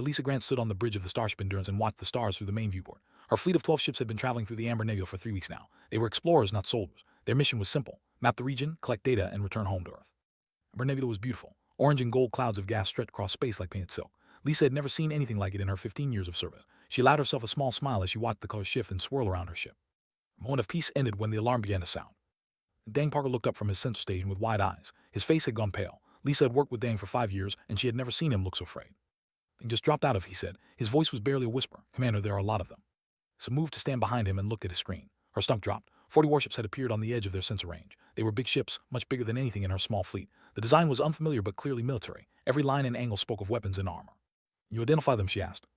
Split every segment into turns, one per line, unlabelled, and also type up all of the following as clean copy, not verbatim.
Lisa Grant stood on the bridge of the Starship Endurance and watched the stars through the main viewport. Her fleet of 12 ships had been traveling through the Amber Nebula for 3 weeks now. They were explorers, not soldiers. Their mission was simple: map the region, collect data, and return home to Earth. Amber Nebula was beautiful. Orange and gold clouds of gas stretched across space like painted silk. Lisa had never seen anything like it in her 15 years of service. She allowed herself a small smile as she watched the colors shift and swirl around her ship. A moment of peace ended when the alarm began to sound. Dang Parker looked up from his sensor station with wide eyes. His face had gone pale. Lisa had worked with Dang for 5 years, and she had never seen him look so afraid. "He just dropped out of," he said. His voice was barely a whisper. "Commander, there are a lot of them." So moved to stand behind him and looked at his screen. Her stomach dropped. 40 warships had appeared on the edge of their sensor range. They were big ships, much bigger than anything in her small fleet. The design was unfamiliar but clearly military. Every line and angle spoke of weapons and armor. "You identify them?" she asked.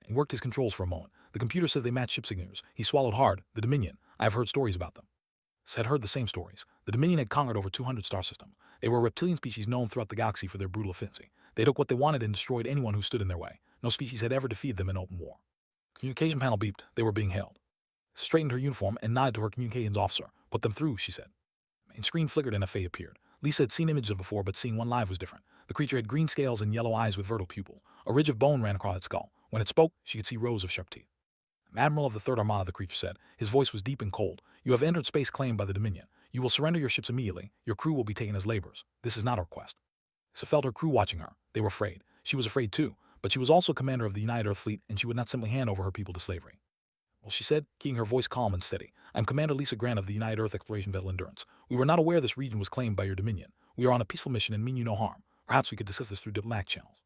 He worked his controls for a moment. The computer said they matched ship signatures. He swallowed hard. "The Dominion. I have heard stories about them." Had heard the same stories. The Dominion had conquered over 200 star systems. They were a reptilian species known throughout the galaxy for their brutal efficiency. They took what they wanted and destroyed anyone who stood in their way. No species had ever defeated them in open war. Communication panel beeped. They were being hailed. Straightened her uniform and nodded to her communications officer. "Put them through," she said. Main screen flickered and a face appeared. Lisa had seen images of before, but seeing one live was different. The creature had green scales and yellow eyes with vertical pupil. A ridge of bone ran across its skull. When it spoke, she could see rows of sharp teeth. "Admiral of the Third Armada," the creature said. His voice was deep and cold. "You have entered space claimed by the Dominion. You will surrender your ships immediately. Your crew will be taken as laborers. This is not a request." Lisa felt her crew watching her. They were afraid. She was afraid too, but she was also commander of the United Earth Fleet, and she would not simply hand over her people to slavery. "Well," she said, keeping her voice calm and steady, "I'm Commander Lisa Grant of the United Earth Exploration Vessel Endurance. We were not aware this region was claimed by your Dominion. We are on a peaceful mission and mean you no harm. Perhaps we could discuss this through diplomatic channels."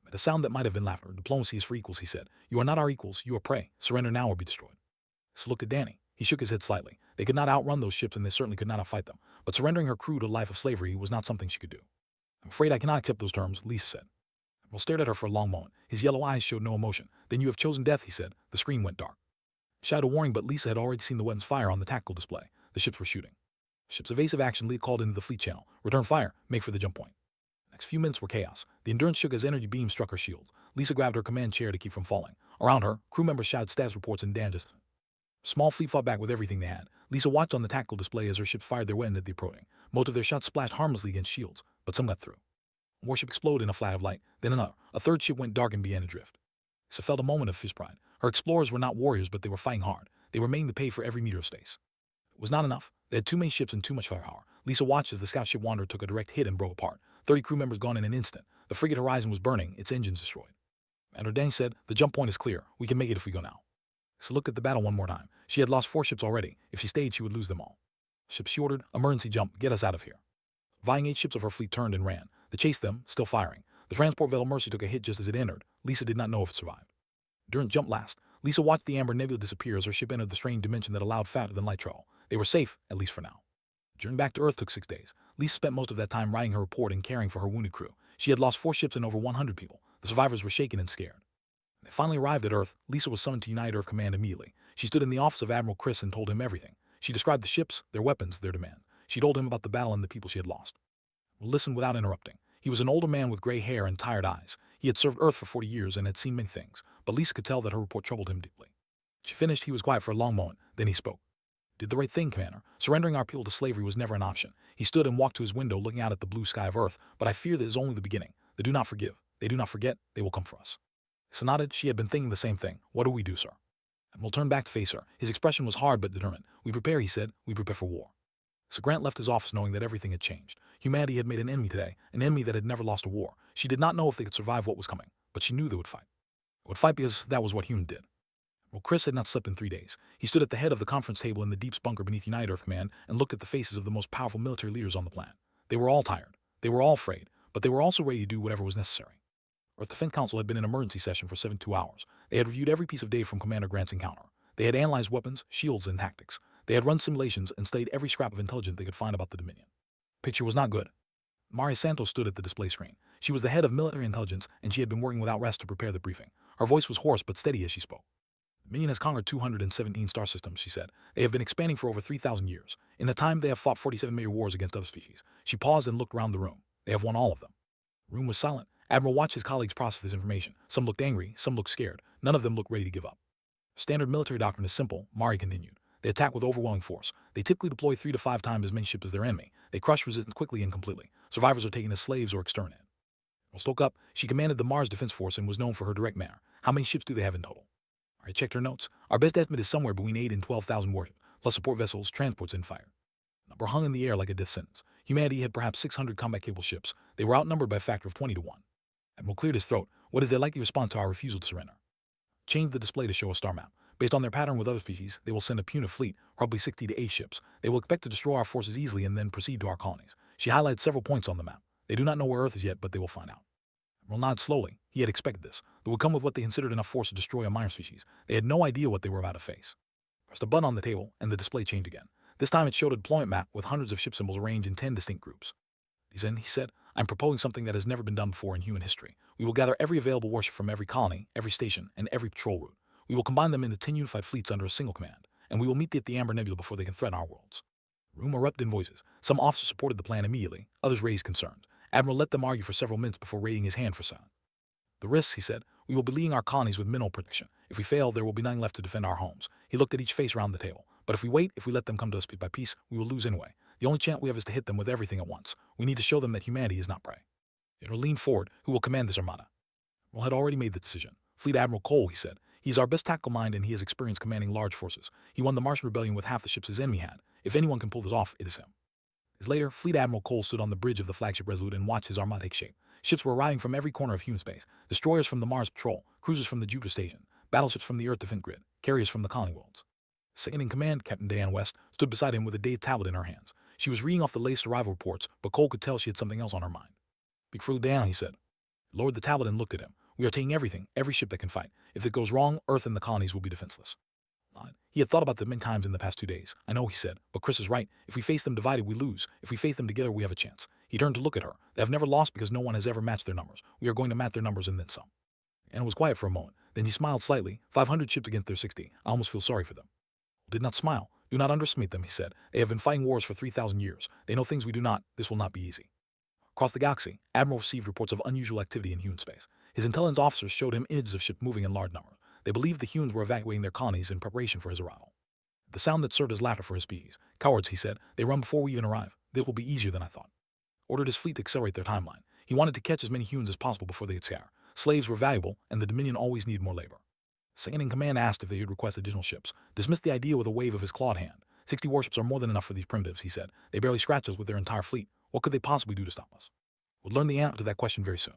At a sound that might have been laughter, "Diplomacy is for equals," he said. "You are not our equals. You are prey. Surrender now or be destroyed." So looked at Danny. He shook his head slightly. They could not outrun those ships, and they certainly could not outfight them. But surrendering her crew to a life of slavery was not something she could do. "I'm afraid I cannot accept those terms," Lisa said. Admiral stared at her for a long moment. His yellow eyes showed no emotion. "Then you have chosen death," he said. The screen went dark. She had a warning, but Lisa had already seen the weapons fire on the tactical display. The ships were shooting. Ship's evasive action lead called into the fleet channel. "Return fire. Make for the jump point." The next few minutes were chaos. The Endurance shook as energy beams struck her shield. Lisa grabbed her command chair to keep from falling. Around her, crew members shouted status reports and damages. Small fleet fought back with everything they had. Lisa watched on the tactical display as her ships fired their weapons at the approaching. Most of their shots splashed harmlessly against shields, but some got through. A warship exploded in a flash of light, then another. A third ship went dark and began to drift. Lisa felt a moment of fierce pride. Her explorers were not warriors, but they were fighting hard. They were making to pay for every meter of space. It was not enough. They had too many ships and too much firepower. Lisa watched as the scout ship Wanderer took a direct hit and broke apart. 30 crew members gone in an instant. The frigate Horizon was burning, its engines destroyed. Commander Dang said, "The jump point is clear. We can make it if we go now." So looked at the battle one more time. She had lost 4 ships already. If she stayed, she would lose them all. "Ship," she ordered. "Emergency jump. Get us out of here." Vying 8 ships of her fleet turned and ran. They chased them, still firing. The transport vessel Mercy took a hit just as it entered. Lisa did not know if it survived. During jump last, Lisa watched the Amber Nebula disappear as her ship entered the strange dimension that allowed faster than light travel. They were safe, at least for now. The journey back to Earth took 6 days. Lisa spent most of that time writing her report and caring for her wounded crew. She had lost 4 ships and over 100 people. The survivors were shaken and scared. When they finally arrived at Earth, Lisa was summoned to United Earth Command immediately. She stood in the office of Admiral Chris and told him everything. She described the ships, their weapons, their demand. She told him about the battle and the people she had lost. Well, listened without interrupting. He was an older man with gray hair and tired eyes. He had served Earth for 40 years and had seen many things, but Lisa could tell that her report troubled him deeply. She finished. He was quiet for a long moment. Then he spoke. "Did the right thing, Commander. Surrendering our people to slavery was never an option." He stood and walked to his window, looking out at the blue sky of Earth. "But I fear that is only the beginning. They do not forgive. They do not forget. They will come for us." Lisa nodded. She had been thinking the same thing. "What do we do, sir?" And we'll turn back to face her. His expression was hard but determined. "We prepare," he said. "We prepare for war." So Grant left his office knowing that everything had changed. Humanity had made an enemy today, an enemy that had never lost a war. She did not know if they could survive what was coming, but she knew they would fight. They would fight because that was what humans did. Well, Chris had not slept in 3 days. He stood at the head of the conference table in the deep bunker beneath United Earth Command and looked at the faces of the most powerful military leaders on the planet. They were all tired. They were all afraid, but they were also ready to do whatever was necessary. Earth Defense Council had been in emergency session for 72 hours. They had reviewed every piece of data from Commander Grant's encounter. They had analyzed weapons, shields, and tactics. They had run simulations and studied every scrap of intelligence they could find about the Dominion. Picture was not good. Maria Santos stood at the display screen. She was the head of military intelligence, and she had been working without rest to prepare the briefing. Her voice was hoarse but steady as she spoke. "The Dominion has conquered 217 star systems," she said. "They have been expanding for over 3,000 years. In that time, they have fought 47 major wars against other species." She paused and looked around the room. "They have won all of them." The room was silent. Admiral watched his colleagues process this information. Some looked angry, some looked scared. None of them looked ready to give up. "Standard military doctrine is simple," Mari continued. "They attack with overwhelming force. They typically deploy 3 to 5 times as many ships as their enemy. They crush resistance quickly and completely. Survivors are taken as slaves or exterminated." Spoke up, she commanded the Mars Defense Force and was known for her direct manner. How many ships do they have in total? I checked her notes. Our best estimate is somewhere between 8 and 12,000 warships, plus support vessels, transports, and fire. Number hung in the air like a death sentence. Humanity had perhaps 600 combat-capable ships. They were outnumbered by a factor of 20 to 1. Admiral cleared his throat. What is their likely response to our refusal to surrender? Change the display to show a star map. Based on their pattern with other species, they will send a punitive fleet, probably 60 to 8 ships. They will expect to destroy our forces easily and then proceed to our colonies. She highlighted several points on the map. They do not know where Earth is yet, but they will find out. Admiral nodded slowly. He had expected this. They would come with what they considered enough force to destroy a minor species. They had no idea what they were about to face. Pressed a button on the table, and the display changed again. This time it showed a deployment map with hundreds of ship symbols arranged in 10 distinct groups. Then he said, I'm proposing something that has never been done before in human history. We will gather every available warship from every colony, every station, and every patrol route. We will combine them into 10 unified fleets under a single command, and we will meet at the Amber Nebula before they can threaten our worlds. The room erupted in voices. Some officers supported the plan immediately, others raised concerns. Admiral let them argue for several minutes before raising his hand for silence. The risks, he said, we will be leading our colonies with minimal protection. If we fail, there will be nothing left to defend our homes. He looked at each face around the table. But if we wait, if we let them come to us piece by piece, we will lose anyway. The only chance we have is to hit them with everything at once. We need to show them that humanity is not prey. General leaned forward. Who will command this armada? Admiral had already made the decision. Fleet Admiral Cole, he said. He is our best tactical mind and he has experience commanding large forces. He won the Martian Rebellion with half the ships his enemy had. If anyone can pull this off, it is him. Later, Fleet Admiral Cole stood on the bridge of the flagship Resolute and watched his armada take shape. Ships were arriving from every corner of human space. Destroyers from the Mars Patrol, cruisers from the Jupiter Station, battleships from the Earth Defense Grid, carriers from the colony worlds. Second in command, Captain Diane West, stood beside him with a data tablet in her hands. She was reading off the latest arrival reports, but Cole could tell she had something else on her mind. Speak for Diane, he said. He lowered the tablet and looked at him. We are taking everything, every ship that can fight. If it goes wrong, Earth and the colonies will be defenseless. He had thought about them many times in the past 2 days. I know, he said, but Chris is right. If we face them divided, we lose. If we face them together, we have a chance. He turned to look at her. They have never lost because no one has ever matched their numbers. We are going to match their numbers and then some. And it was quiet for a moment. Then he smiled slightly. 500 ships against their 60. I almost feel sorry for them. Did not smile. Do not underestimate them, he said. They have been fighting wars for 3,000 years. They know things we do not. This will not be easy. Across the galaxy, Admiral received reports of unusual activity in human space. His intelligence officers showed him images of ships moving in large numbers. They believed the humans were evacuating their colonies in preparation for his arrival. The sound that served as laughter for his species. Cowards, he said. They run before we even arrive. This will be easier than I thought. Ordered his fleet to accelerate their timeline. He wanted to catch as many humans as possible before they could scatter. Slaves were valuable, and the Dominion always needed more labor. Second in command asked if they would request additional ships. Dismissed the idea with a wave of his clawed hand. 60 warships are more than enough for these primitives, he said. They barely scratch us with their entire fleet. What could they possibly do to stop us? We'll learn the answer to that question very soon.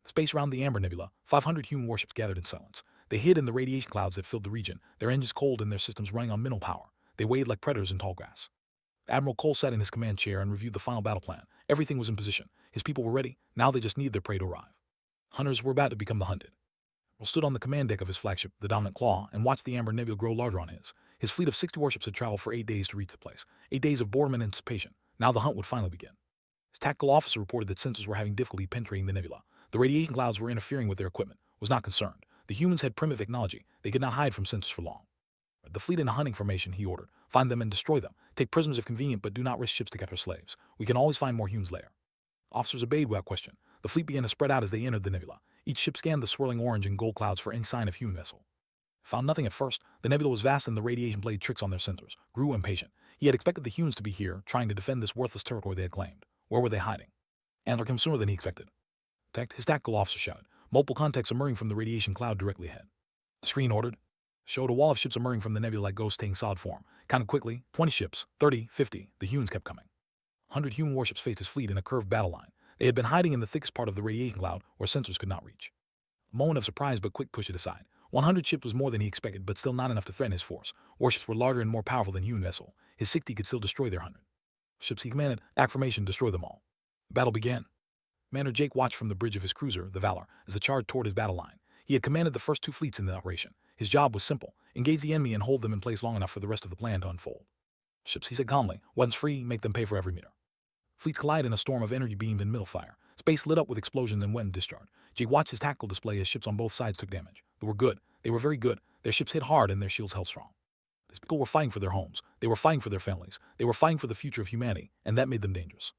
The space around the Amber Nebula, 500 human warships gathered in silence. They hid in the radiation clouds that filled the region, their engines cold and their systems running on minimal power. They waved like predators in tall grass. Admiral Cole sat in his command chair and reviewed the final battle plan. Everything was in position. His people were ready. Now they just needed their prey to arrive. Hunters were about to become the hunted. Admiral stood on the command deck of his flagship, the Dominant Claw, and watched the Amber Nebula grow larger on his. His fleet of 60 warships had traveled for 8 days to reach the place. 8 days of boredom and anticipation. Now the hunt would finally begin. His tactical officer reported that sensors were having difficulty penetrating the nebula. The radiation clouds were interfering with their equipment. Was not concerned. The humans had primitive technology. They could not hide from sensors for long. The fleet in a hunting formation, he ordered. Find them and destroy them. Take prisoners if convenient, but do not risk ships to capture slaves. We can always find more humans later. Officers obeyed without question. The fleet began to spread out as they entered the nebula. Each ship scanned the swirling orange and gold clouds for any sign of human vessel. Found nothing at first. The nebula was vast and the radiation played tricks on their sensors. Grew impatient. He had expected the humans to be here, trying to defend this worthless territory they had claimed. Where were they hiding? Antler came sooner than he expected. His tactical officer shouted. Multiple contacts emerging from the radiation cloud directly ahead. The screen ordered. Showed a wall of ships emerging from the nebula like ghosts taking solid form. Counted quickly. 20 ships. 30. 50. The humans kept coming. 100 human warships faced his fleet in a curved battle line. They had been hiding in the thickest part of the radiation cloud where sensors could not reach. A moment of surprise but quick push it aside. 100 ships was more than he expected, but still not enough to threaten his force. Warships were larger and more powerful than human vessel. His 60 could still destroy their 100. Ships he commanded, act formation, destroy them all. The battle began. Commander Jake watched from the bridge of his cruiser, the Valor, as the charge toward his battle line. He had commanded the first 2 fleets in the operation. His job was simple. Engage the enemy and hold them in place long enough for the rest of the plan to unfold. Ships, he said calmly. Weapons free, make them pay for every meter. Fleets collided in a storm of energy beams and middle fire. Space lit up with explosions and went in discharge. Jake watched his tactical display as ships on both sides took damage. They were good. They were very good. Their ships hit hard and their shields held strong. These people were fighting for their homes. They were fighting for their families. They were fighting for the future of humanity, and that made them dangerous.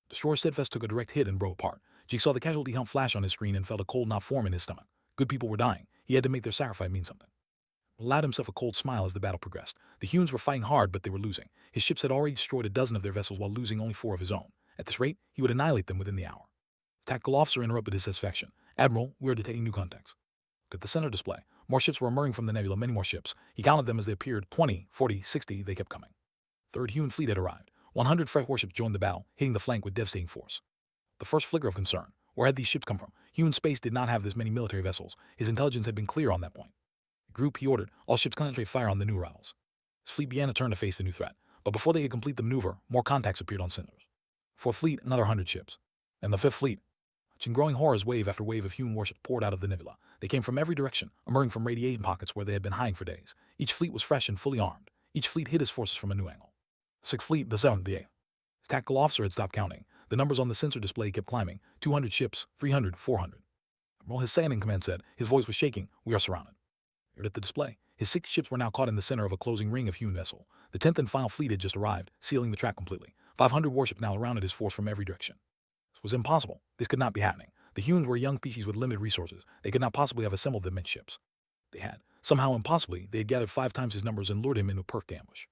Destroyer Steadfast took a direct hit and broke apart. Jake saw the casualty hump flash on his screen and felt a cold knot form in his stomach. Good people were dying. He had to make their sacrifice mean something. He allowed himself a cold smile as the battle progressed. The humans were fighting hard, but they were losing. His ships had already destroyed a dozen of their vessels while losing only 4 of his own. At this rate, he would annihilate them within the hour. Tactical officer interrupted his satisfaction. Admiral, we are detecting new contacts. At the center display, more ships were emerging from the nebula, many more ships. He counted them as they appeared. 20, 40, 60, they kept coming. Third human fleet had arrived. 100 fresh warships joined the battle, hitting the flank with devastating force. The first flicker of concern. Where had these ships come from? Human space did not have this many military vessels. His intelligence had been clear on that point. Group, he ordered, all ships concentrate fire on the new arrivals. His fleet began to turn to face the new threat, but before they could complete the maneuver, more contacts appeared on centers. Fourth fleet, another 100 ships. And the fifth fleet. Watching growing horrors, wave after wave of human warships poured out of the nebula. They came from every direction, emerging from radiation pockets where they had been hiding for days. Each fleet was fresh and fully armed. Each fleet hid its forces from a new angle. Sixth fleet, the seventh, the eighth. The tactical officer had stopped counting. The numbers on the sensor display kept climbing. 200 ships, 300, 400. Admiral his second in command said, his voice was shaking, we are surrounded. At the display, his 6 ships were now caught in the center of a closing ring of human vessel. The 10th and final fleet had just arrived, sealing the track completely. 500 warships now surrounded his force from every direction. This was impossible. This could not be happening. The humans were a young species with limited resources. They could not possibly have assembled the immense ships. They had. Somehow, impossibly, they had gathered 5 times his numbers and lured him into a perfect ambush.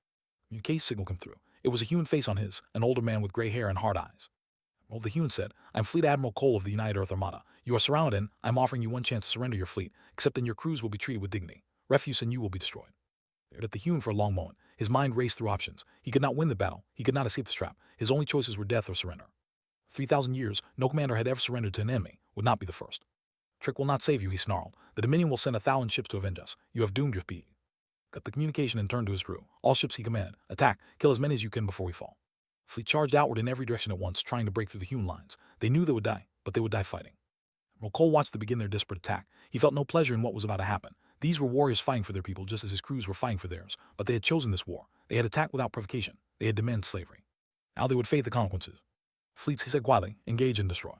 Communication signal came through. It was a human face on his, an older man with gray hair and hard eyes. Well, the human said, I'm Fleet Admiral Cole of the United Earth Armada. You are surrounded and I'm offering you one chance to surrender your fleet, except then your crews will be treated with dignity. Refuse and you will be destroyed. Stared at the human for a long moment. His mind raced through options. He could not win the battle. He could not escape the trap. His only choices were death or surrender. 3,000 years, no commander had ever surrendered to an enemy, would not be the first. Trick will not save you, he snarled. The Dominion will send 1,000 ships to avenge us. You have doomed your speed. Cut the communication and turned to his crew. All ships, he commanded. Attack. Kill as many as you can before we fall. Fleet charged outward in every direction at once, trying to break through the human lines. They knew they would die, but they would die fighting. Admiral Cole watched them begin their desperate attack. He felt no pleasure in what was about to happen. These were warriors fighting for their people just as his crews were fighting for theirs, but they had chosen this war. They had attacked without provocation. They had demanded slavery. Now they would face the consequences. Fleets, he said quietly, engage and destroy.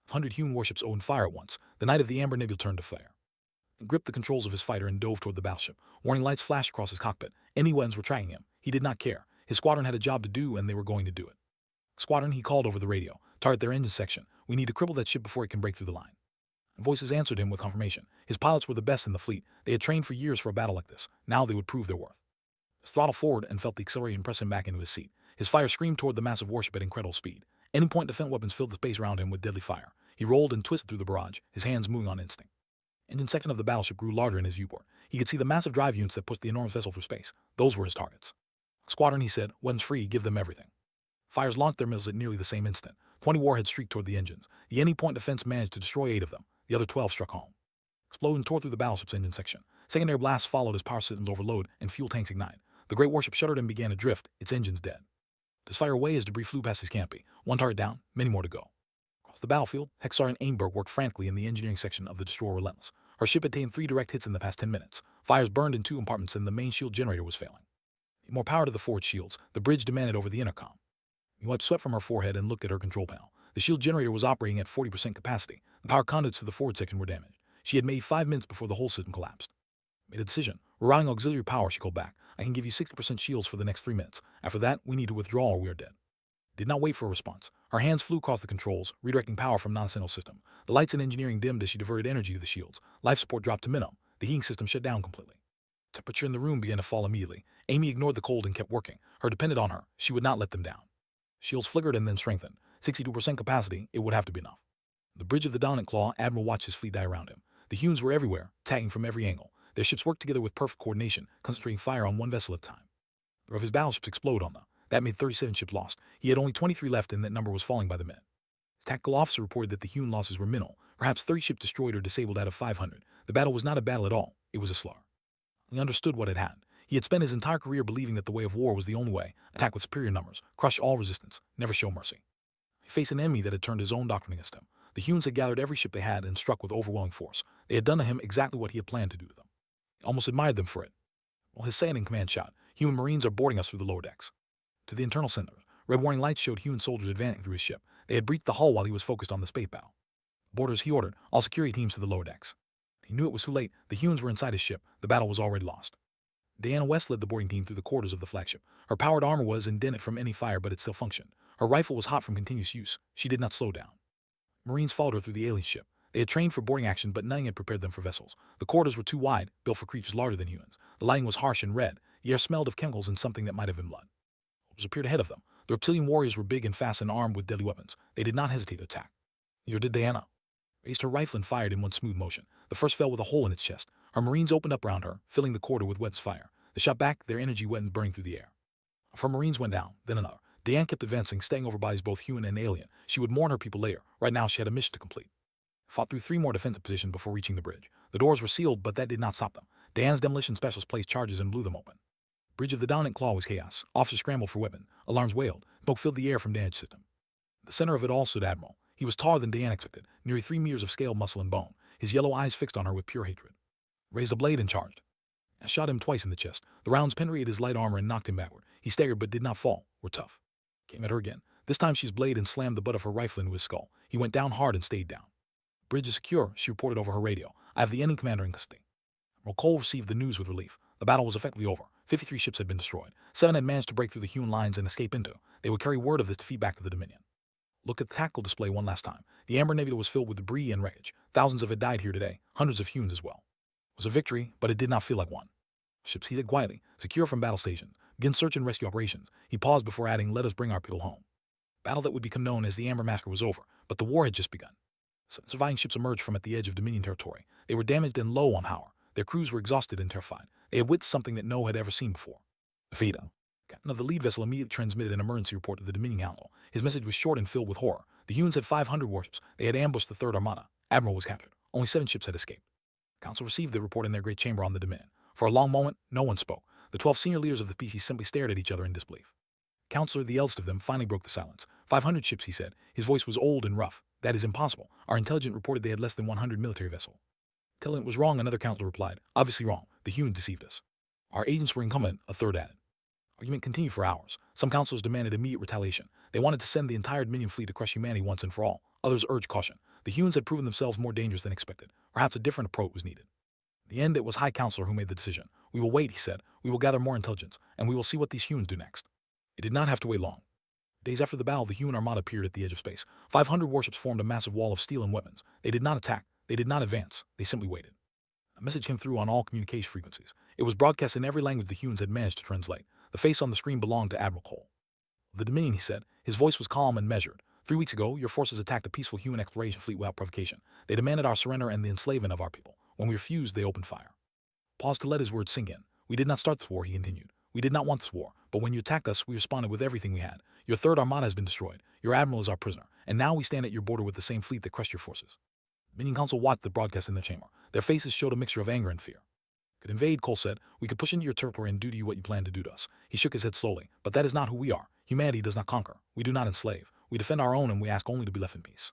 100 human warships opened fire at once. The Knight of the Amber Nebula turned to fire. He gripped the controls of his fighter and dove toward the battleship. Warning lights flashed across his cockpit. Any weapons were tracking him. He did not care. His squadron had a job to do, and they were going to do it. Squadron, he called over the radio. Target their engine section. We need to cripple that ship before it can break through the line. Voices answered him with confirmation. His pilots were the best in the fleet. They had trained for years for a battle like this. Now they would prove their worth. His throttle forward and felt the acceleration press him back into his seat. His fire screamed toward the massive warship at incredible speed. Any point defense weapons filled the space around him with deadly fire. He rolled and twisted through the barrage, his hands moving on instinct. Engine section of the battleship grew larger in his viewport. He could see the massive drive units that pushed the enormous vessel through space. Those were his targets. Squadron, he said, weapons free, give them everything. Fires launched their missiles at nearly the same instant. 20 warheads streaked toward the engines. The any-point defense managed to destroy 8 of them. The other 12 struck home. Explosion tore through the battleship's engine section. Secondary blasts followed as power systems overload and fuel tanks ignited. The great warship shuddered and began to drift, its engines dead. To fire away as debris flew past his canopy. One target down, many more to go. Across the battlefield, Hexar Aimberg worked frantically in the engineering section of the destroyer Relentless. Her ship had taken 3 direct hits in the past 10 minutes. Fires burned in 2 compartments and the main shield generator was failing. More power to the forward shields, the bridge demanded over the intercom. He wiped sweat from her forehead and looked at her control panel. The shield generator was operating at 40% capacity. The power conduits to the forward section were damaged. She had made 5 minutes before the whole system collapsed. Made a decision. We're routing auxiliary power, she called back. I can give you 60% shields for the next 3 minutes. After that, we need to withdraw or we are dead. Did not wait for a response. Her hands flew across the controls, redirecting power from non-essential system. The lights in engineering dimmed as she diverted energy to the shields. Life support dropped to minimum. The heating system shut down completely. Temperature in the room began to fall immediately. Amy ignored the cold and kept working. Her depended on her. She would not let them down. Shields flickered and then strengthened. 62% capacity, it would have to be enough. The bridge of the dominant claw, Admiral watched his fleet die around him. The humans were everywhere, tagging from every angle. Their ships worked together with perfect coordination, concentrating fire on one vessel at a time. The of his battleships exploded on them. That made 37 ships lost. He had only 23 left and that number was falling by the minute. The tactical officer reported that the human losses were minimal, perhaps 30 ships destroyed or disabled out of 500. The battle was not a battle at all, it was a slaughter. He understood what had happened. He had spent his entire career believing that the way of war was the only way, attack with superior numbers, crush all resistance, never show mercy. He faced an enemy that had turned his own doctrine against him. The humans had gathered every ship they had and struck with overwhelming force. They had done to him exactly what he had planned to do to them. He almost admired them for it. While his second in command shouted, human marines are boarding us through the lower decks. To the internal center, red warning lights showed human soldiers advancing through his ship. They had breached the hull while he was focused on the space battle. Boarders, he ordered, all security teams to the lower decks. He knew it was too late. The humans were inside his ship. The battle was already lost. Diana West led the boarding team through the quarters of the flagship. Her powered armor was indented from any fire, but it still functioned. Her rifle was hot from continuous use. She did not slow down. Marines followed her through the alien ship. They had trained for boarding action, but nothing had prepared them for vessels. The quarters were too wide, built for creatures larger than humans. The lighting was harsh and red. The air smelled of chemicals and something that might have been blood. Soldiers appeared ahead of them. The reptilian warriors were big and fast and armed with deadly weapons. They did not hesitate to attack. You did Diana. Raised her rifle and fired in one smooth motion. The first fell with a hole in its chest. Her marines opened up round her, filling the corridor with weapons fire. They shot back, their energy wet and burning through the air. Her marines went down, then another. Diane kept advancing, staying over bodies both human and alien. She would mourn her people later. Right now, she had a mission to complete. Fought through 3 more defensive positions before reaching the bridge. The doors were sealed, but that did not stop them. Diane's demolition specialists placed charges and blew them open. Bridge of the Dominant Claw was chaos. Officers scrambled for weapons. Alarms wailed. Smoke filled the air from damaged system. At the center of it all stood Admiral. He was taller than Diane expected, nearly 3 meters of scale, muscle, and bone. His yellow eyes fixed on her with pure hatred. Raised a blade and charged. I shot him twice in the chest. The rounds penetrated his light armor and knocked him backward. He staggered but did not fall. We're tough. Came at her again. This time she's blade and slammed the butt of her rifle into his skull. He went down hard and stayed down. Bridge is secure, she reported over her radio. I have the enemy commander in custody. Admiral Cole received the news with relief. The battle was effectively over. 53 ships had been destroyed. 7 had managed to break through the human lines and escape into. They would carry word of this defeat back to the Dominion. Look at the tactical display one last time. The Amber Nebula was filled with debris and wreckage. Thousands of it died here today, hundreds of humans as well. It was a victory, but it did not feel like one. Ships heated quietly, secure from battle stations. Begin search and rescue operations. He paused before adding, let us bring our people home. Battle that would become known as the Amber Massacre was over, but the war had just begun. 7 surviving ships emerged from at the edge of Dominion territory. They were damaged and low on power. Their crews were exhausted and terrified. They had witnessed something that no had ever seen before. Vita. Captain of the lead vessel immediately transmitted an emergency report to the Dominion Council. His message was short and filled with horror. The humans had 500 warships. They had ambushed the Third Armada. Admiral was captured. Only 7 ships had escaped. The Council received the report in their great chamber on the Dominion. For a long moment, no one spoke. The 12 senior leaders of the species simply stared at each other in disbelief. Counselor, the eldest of them, finally broke the silence. 500 ships, he said. His voice was old and rough. That is impossible. Our intelligence reported they had less than 100 military vessels. Intelligence was wrong, another counselor replied. Obviously wrong. The humans deceived us. Our agents were incumbent, a third added. Argument continued for hours. Some counselors demanded immediate retaliation. They wanted to send the entire Dominion fleet to crush humanity once and for all. Others urged caution. The humans had proven themselves more dangerous than expected. Perhaps a different approach was needed. In the end, it was High Counselor who made the decision. We will wait, he said. We will gather more intelligence, and we will see what these humans do next. It did not have to wait long. Days after the battle, the human armada appeared at the edge of space. 500 warships formed a massive wall of steel and weapons. They did not attack. They did not advance. They simply waited. A message came through on all communication frequencies. It was broadcast in every language the humans had managed to translate. The face on the screen belonged to Admiral Cole. The Dominion, he said. His voice was calm and measured. 3 weeks ago, your forces attacked a peaceful human exploration fleet without provocation. They demanded our surrender and the enslavement of our people. When we refused, they opened fire. Paused to let his words sink in. We did not start this war, he continued. We did not want this war, but when you attacked us, we responded with everything we had. Your Third Armada has been destroyed. Your Admiral is our prisoner, and now we stand at your border with the same fleet that crushed your forces. The Dominion Council watched the broadcast in their chamber. Their faces showed a mixture of anger and fear. Could invade, Cole said. We could push into your territory and do to you what you plan to do to us. He shook his head slowly. But that is not who we are. Humanity does not conquer. We do not enslave. We defend our own and we ask only to be left in peace.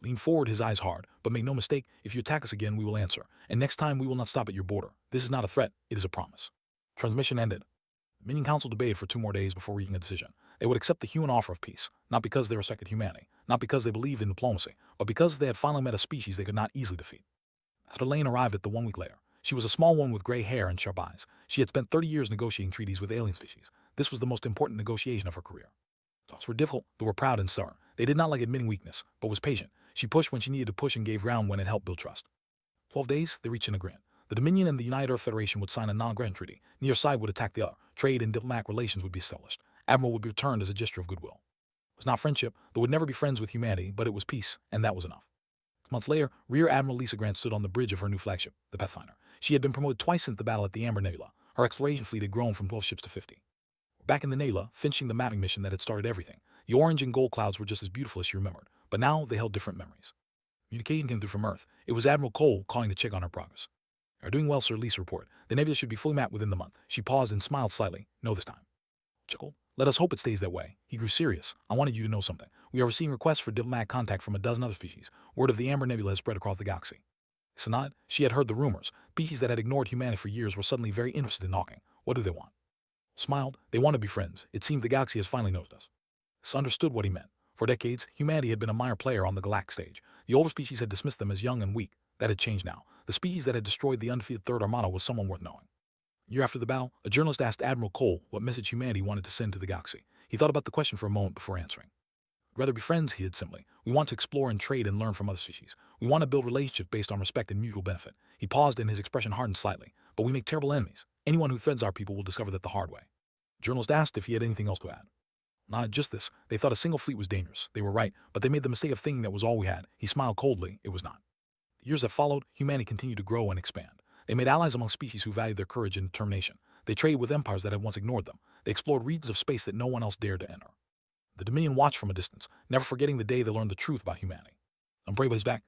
Lean forward, his eyes hard. But make no mistake, if you attack us again, we will answer. And next time, we will not stop at your border. This is not a threat. It is a promise. Transmission ended. The Dominion Council debated for 2 more days before reaching a decision. They would accept the human offer of peace, not because they respected humanity, not because they believed in diplomacy, but because they had finally met a species they could not easily defeat. Master Lane arrived at the 1 week later. She was a small woman with gray hair and sharp eyes. She had spent 30 years negotiating treaties with alien species. This was the most important negotiation of her career. Talks were difficult, but were proud and stubborn. They did not like admitting weakness, but was patient. She pushed when she needed to push and gave ground when it helped build trust. 12 days, they reached an agreement. The Dominion and the United Earth Federation would sign a non-aggression treaty. Neither side would attack the other. Trade and diplomatic relations would be established. Admiral would be returned as a gesture of goodwill. It was not friendship, they would never be friends with humanity, but it was peace, and that was enough. Months later, Rear Admiral Lisa Grant stood on the bridge of her new flagship, the Pathfinder. She had been promoted twice since the battle at the Amber Nebula. Her exploration fleet had grown from 12 ships to 50. Back in the Nebula, finishing the mapping mission that had started everything. The orange and gold clouds were just as beautiful as she remembered, but now they held different memories. Communication came through from Earth. It was Admiral Cole calling to check on her progress. "You are doing well, sir," Lisa reported. "The nebula should be fully mapped within the month." She paused and smiled slightly. "No this time." Chuckled. "Let us hope it stays that way." He grew serious. "I wanted you to know something. We are receiving requests for diplomatic contact from a dozen other species. Word of the Amber Nebula has spread across the galaxy." Sanad, she had heard the rumors. Species that had ignored humanity for years were suddenly very interested in talking. What do they want? Smiled. They want to be friends. It seemed the galaxy has finally noticed us. Sis understood what he meant. For decades, humanity had been a minor player on the galactic stage. The older species had dismissed them as young and weak. That had changed now. The species that had destroyed the undefeated Third Armada was someone worth knowing. A year after the battle, a journalist asked Admiral Cole what message humanity wanted to send to the galaxy. He thought about the question for a moment before answering. "We'd rather be friends," he said simply. "We want to explore and trade and learn from other species. We want to build relationships based on respect and mutual benefit." He paused and his expression hardened slightly. "But we make terrible enemies. Anyone who threatens our people will discover that the hard way." The journalist asked if he had anything else to add. Not just this, they thought a single fleet was dangerous. They were right, but they made the mistake of thinking that was all we had. He smiled coldly. It was not. The years that followed, humanity continued to grow and expand. They made allies among species who valued their courage and determination. They traded with empires that had once ignored them. They explored regions of space that no one else dared to enter. The Dominion watched from a distance, never forgetting the day they learned the truth about humanity. Umbrella is back.